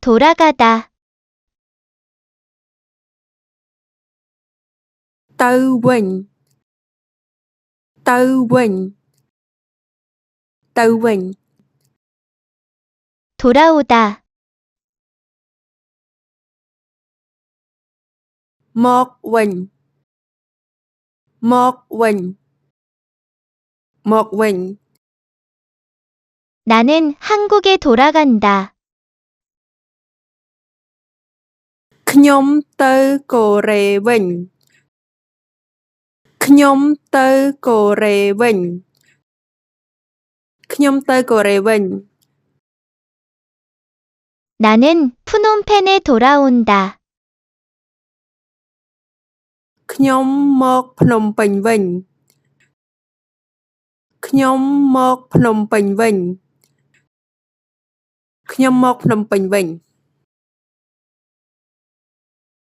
돌아가다. Tớiវិញ. Tớiវិញ. Tớiវិញ. 돌아오다.មកវិញ.មកវិញ.មកវិញ. 나는 한국에 돌아간다. ខ្ញុំទៅកូរ៉េវិញ. ខ្ញុំទៅកូរ៉េវិញ. ខ្ញុំទៅកូរ៉េវិញ. 나는 푸놈펜에 돌아온다. ខ្ញុំមកភ្នំពេញវិញ. ខ្ញុំមកភ្នំពេញវិញ. ខ្ញុំមកភ្នំពេញវិញ.